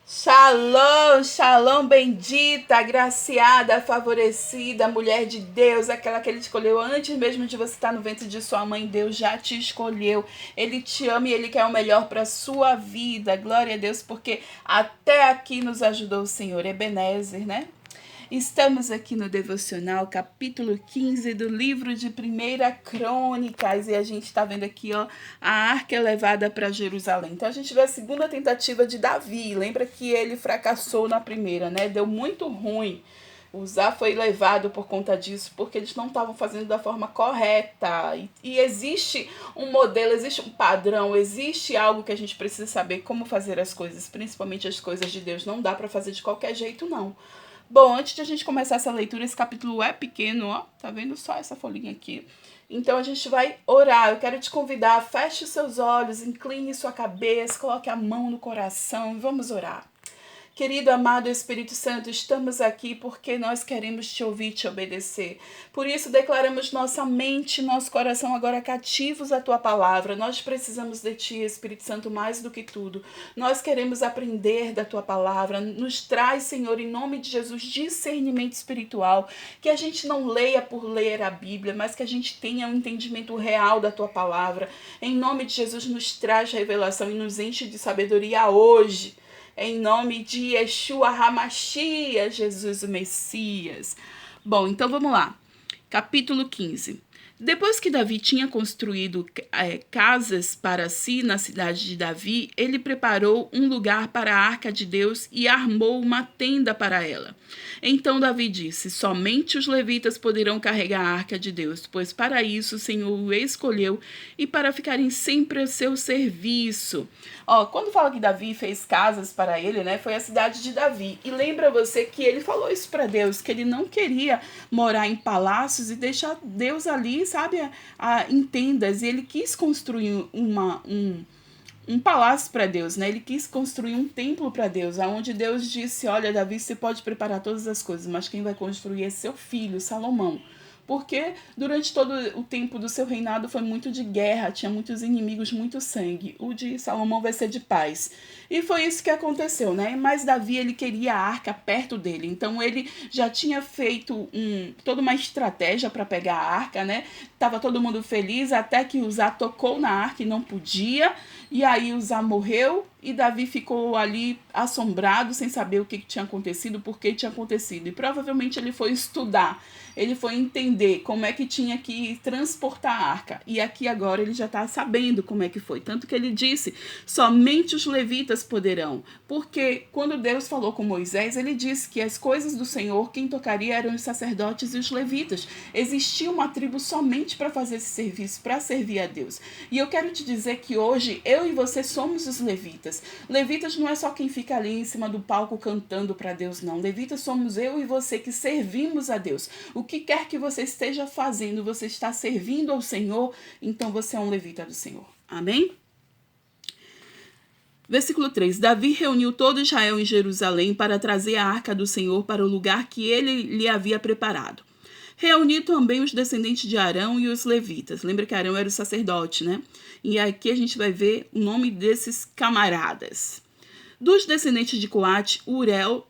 Shalom, shalom, bendita, agraciada, favorecida, mulher de Deus, aquela que Ele escolheu antes mesmo de você estar no ventre de sua mãe. Deus já te escolheu, Ele te ama e Ele quer o melhor para a sua vida. Glória a Deus, porque até aqui nos ajudou o Senhor. Ebenezer, né? Estamos aqui no Devocional, capítulo 15 do livro de 1 Crônicas, e a gente está vendo aqui, ó, a arca é levada para Jerusalém. Então a gente vê a segunda tentativa de Davi. Lembra que ele fracassou na primeira, né? Deu muito ruim. Uzá foi levado por conta disso, porque eles não estavam fazendo da forma correta. E existe um modelo, existe um padrão, existe algo que a gente precisa saber como fazer as coisas, principalmente as coisas de Deus. Não dá para fazer de qualquer jeito, não. Bom, antes de a gente começar essa leitura, esse capítulo é pequeno, ó. Tá vendo só essa folhinha aqui? Então a gente vai orar. Eu quero te convidar, feche os seus olhos, incline sua cabeça, coloque a mão no coração e vamos orar. Querido, amado Espírito Santo, estamos aqui porque nós queremos te ouvir e te obedecer. Por isso, declaramos nossa mente, nosso coração agora cativos à tua palavra. Nós precisamos de ti, Espírito Santo, mais do que tudo. Nós queremos aprender da tua palavra. Nos traz, Senhor, em nome de Jesus, discernimento espiritual. Que a gente não leia por ler a Bíblia, mas que a gente tenha um entendimento real da tua palavra. Em nome de Jesus, nos traz revelação e nos enche de sabedoria hoje. Em nome de Yeshua HaMashiach, Jesus o Messias. Bom, então vamos lá. Capítulo 15. Depois que Davi tinha construído casas para si na cidade de Davi, ele preparou um lugar para a arca de Deus e armou uma tenda para ela. Então Davi disse: somente os levitas poderão carregar a arca de Deus, pois para isso o Senhor o escolheu e para ficarem sempre a seu serviço. Ó, quando fala que Davi fez casas para ele, né, foi a cidade de Davi. E lembra você que ele falou isso para Deus, que ele não queria morar em palácios e deixar Deus ali, sabe, em tendas. E ele quis construir um palácio para Deus, né? Ele quis construir um templo para Deus, aonde Deus disse: olha, Davi, você pode preparar todas as coisas, mas quem vai construir é seu filho, Salomão. Porque durante todo o tempo do seu reinado foi muito de guerra, tinha muitos inimigos, muito sangue. O de Salomão vai ser de paz. E foi isso que aconteceu, né? Mas Davi, ele queria a arca perto dele. Então ele já tinha feito toda uma estratégia para pegar a arca, né? Tava todo mundo feliz até que Uzá tocou na arca e não podia. E aí Uzá morreu e Davi ficou ali assombrado, sem saber o que tinha acontecido, por que tinha acontecido. E provavelmente ele foi estudar, ele foi entender como é que tinha que transportar a arca. E aqui agora ele já está sabendo como é que foi. Tanto que ele disse: somente os levitas poderão. Porque quando Deus falou com Moisés, ele disse que as coisas do Senhor, quem tocaria eram os sacerdotes e os levitas. Existia uma tribo somente para fazer esse serviço, para servir a Deus. E eu quero te dizer que hoje eu e você somos os levitas. Levitas não é só quem fica ali em cima do palco cantando para Deus, não. Levitas somos eu e você que servimos a Deus. O que quer que você esteja fazendo, você está servindo ao Senhor, então você é um levita do Senhor. Amém? Versículo 3. Davi reuniu todo Israel em Jerusalém para trazer a arca do Senhor para o lugar que ele lhe havia preparado. Reuniu também os descendentes de Arão e os levitas. Lembra que Arão era o sacerdote, né? E aqui a gente vai ver o nome desses camaradas. Dos descendentes de Coate, Urel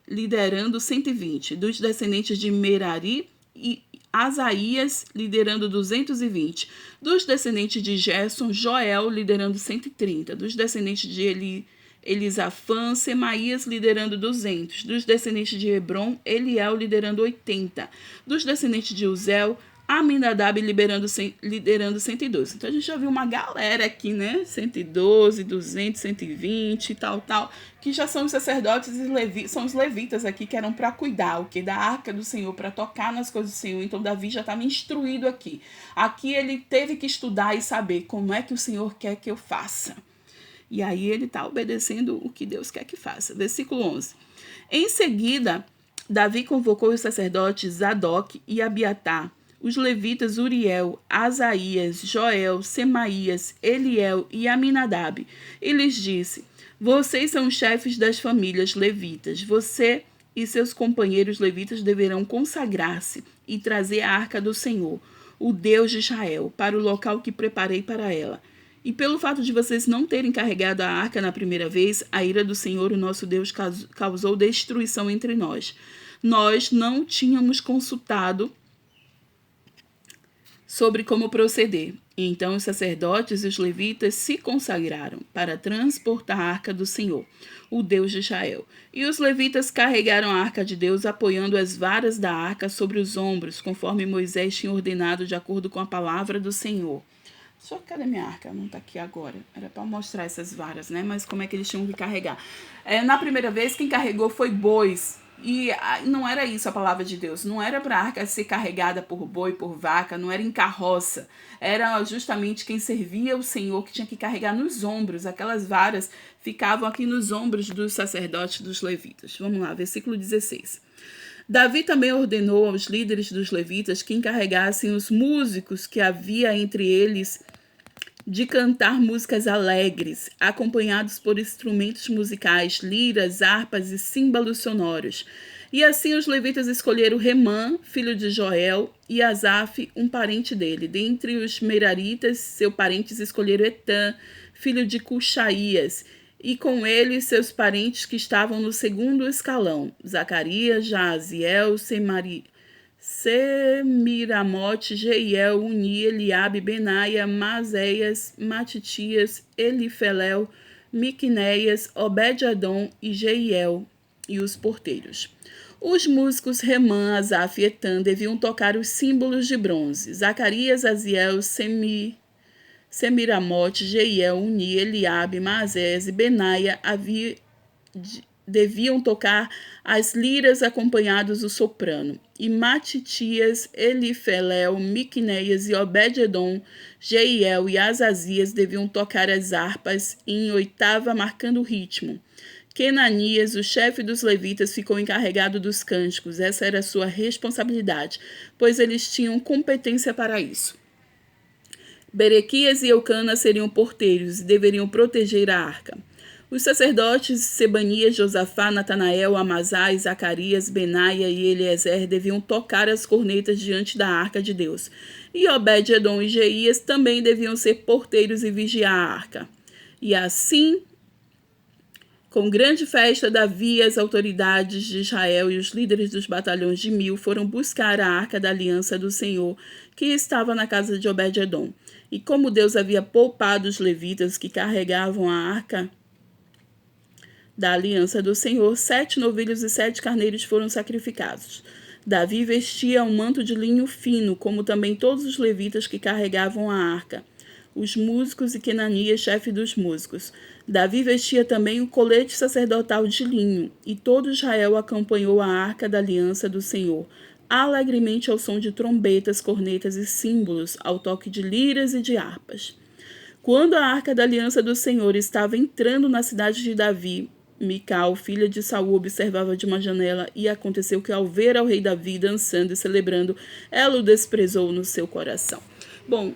liderando 120. Dos descendentes de Merari, e Asaías liderando 220. Dos descendentes de Gerson, Joel liderando 130. Dos descendentes de Elisafã, Semaías liderando 200. Dos descendentes de Hebron, Eliel liderando 80. Dos descendentes de Uzel, Aminadab liderando 112. Então a gente já viu uma galera aqui, né? 112, 200, 120 e tal, que já são os sacerdotes e são os levitas aqui que eram para cuidar, da arca do Senhor, para tocar nas coisas do Senhor. Então Davi já estava instruído aqui. Aqui ele teve que estudar e saber como é que o Senhor quer que eu faça. E aí ele está obedecendo o que Deus quer que faça. Versículo 11. Em seguida, Davi convocou os sacerdotes Zadok e Abiatar, os levitas Uriel, Asaías, Joel, Semaías, Eliel e Aminadab, e lhes disse: vocês são os chefes das famílias levitas. Você e seus companheiros levitas deverão consagrar-se e trazer a arca do Senhor, o Deus de Israel, para o local que preparei para ela. E pelo fato de vocês não terem carregado a arca na primeira vez, a ira do Senhor, o nosso Deus, causou destruição entre nós. Nós não tínhamos consultado sobre como proceder. Então os sacerdotes e os levitas se consagraram para transportar a arca do Senhor, o Deus de Israel. E os levitas carregaram a arca de Deus, apoiando as varas da arca sobre os ombros, conforme Moisés tinha ordenado de acordo com a palavra do Senhor. Cadê minha arca? Não está aqui agora. Era para mostrar essas varas, né? Mas como é que eles tinham que carregar? Na primeira vez, quem carregou foi bois. E não era isso a palavra de Deus. Não era para a arca ser carregada por boi, por vaca. Não era em carroça. Era justamente quem servia o Senhor que tinha que carregar nos ombros. Aquelas varas ficavam aqui nos ombros dos sacerdotes, dos levitas. Vamos lá, versículo 16. Davi também ordenou aos líderes dos levitas que encarregassem os músicos que havia entre eles de cantar músicas alegres, acompanhados por instrumentos musicais, liras, harpas e símbolos sonoros. E assim os levitas escolheram Remã, filho de Joel, e Asaf, um parente dele. Dentre os meraritas, seus parentes escolheram Etã, filho de Cuxaías, e com ele seus parentes que estavam no segundo escalão, Zacarias, Jaziel, Semiramote, Jeiel, Uni, Eliabe, Benaia, Mazéias, Matitias, Elifelel, Miquneias, Obed-Edom e Jeiel, e os porteiros. Os músicos Remã, Asaf e Etã deviam tocar os símbolos de bronze. Zacarias, Aziel, Semiramote, Jeiel, Uni, Eliabe, Mazés e Benaia deviam tocar as liras acompanhados do soprano. E Matitias, Elifelel, Miquneias e Obed-Edom, Jeiel e Azazias deviam tocar as harpas em oitava, marcando o ritmo. Kenanias, o chefe dos levitas, ficou encarregado dos cânticos. Essa era a sua responsabilidade, pois eles tinham competência para isso. Berequias e Eucana seriam porteiros e deveriam proteger a arca. Os sacerdotes Sebanias, Josafá, Natanael, Amazai, Zacarias, Benaia e Eliezer deviam tocar as cornetas diante da arca de Deus. E Obed-Edom e Jeías também deviam ser porteiros e vigiar a arca. E assim, com grande festa, Davi e as autoridades de Israel e os líderes dos batalhões de 1000 foram buscar a arca da aliança do Senhor, que estava na casa de Obed-Edom. E como Deus havia poupado os levitas que carregavam a arca da aliança do Senhor, 7 novilhos e 7 carneiros foram sacrificados. Davi vestia um manto de linho fino, como também todos os levitas que carregavam a arca, os músicos e Kenanias, chefe dos músicos. Davi vestia também o colete sacerdotal de linho, e todo Israel acompanhou a arca da aliança do Senhor, alegremente ao som de trombetas, cornetas e símbolos, ao toque de liras e de harpas. Quando a arca da aliança do Senhor estava entrando na cidade de Davi, Mical, filha de Saul, observava de uma janela, e aconteceu que, ao ver ao rei Davi dançando e celebrando, ela o desprezou no seu coração. Bom,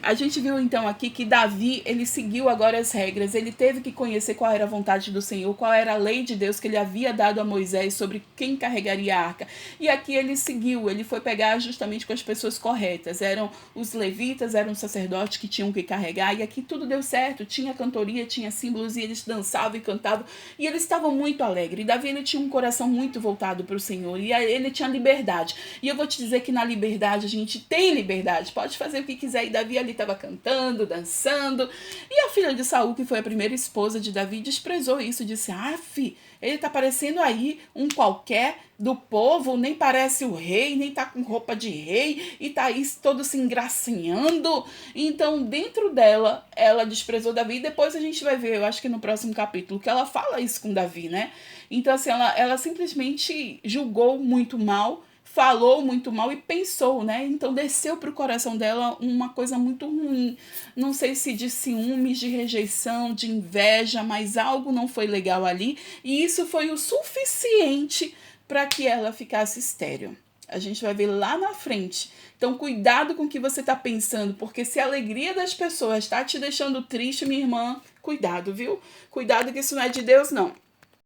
a gente viu então aqui que Davi, ele seguiu agora as regras, ele teve que conhecer qual era a vontade do Senhor, qual era a lei de Deus que ele havia dado a Moisés sobre quem carregaria a arca. E aqui ele seguiu, ele foi pegar justamente com as pessoas corretas, eram os levitas, eram os sacerdotes que tinham que carregar, e aqui tudo deu certo, tinha cantoria, tinha símbolos, e eles dançavam e cantavam, e eles estavam muito alegres. E Davi, ele tinha um coração muito voltado para o Senhor, e ele tinha liberdade. E eu vou te dizer que na liberdade a gente tem liberdade, pode fazer o que quiser. E Davi ali estava cantando, dançando, e a filha de Saul, que foi a primeira esposa de Davi, desprezou isso, disse: ele tá parecendo aí um qualquer do povo, nem parece o rei, nem tá com roupa de rei, e tá aí todo se engracinhando. Então, dentro dela, ela desprezou Davi, e depois a gente vai ver, eu acho que no próximo capítulo, que ela fala isso com Davi, né? Então, assim, ela simplesmente julgou muito mal, falou muito mal e pensou, né? Então desceu para o coração dela uma coisa muito ruim. Não sei se de ciúmes, de rejeição, de inveja, mas algo não foi legal ali. E isso foi o suficiente para que ela ficasse estéril. A gente vai ver lá na frente. Então, cuidado com o que você está pensando, porque se a alegria das pessoas está te deixando triste, minha irmã, cuidado, viu? Cuidado que isso não é de Deus, não.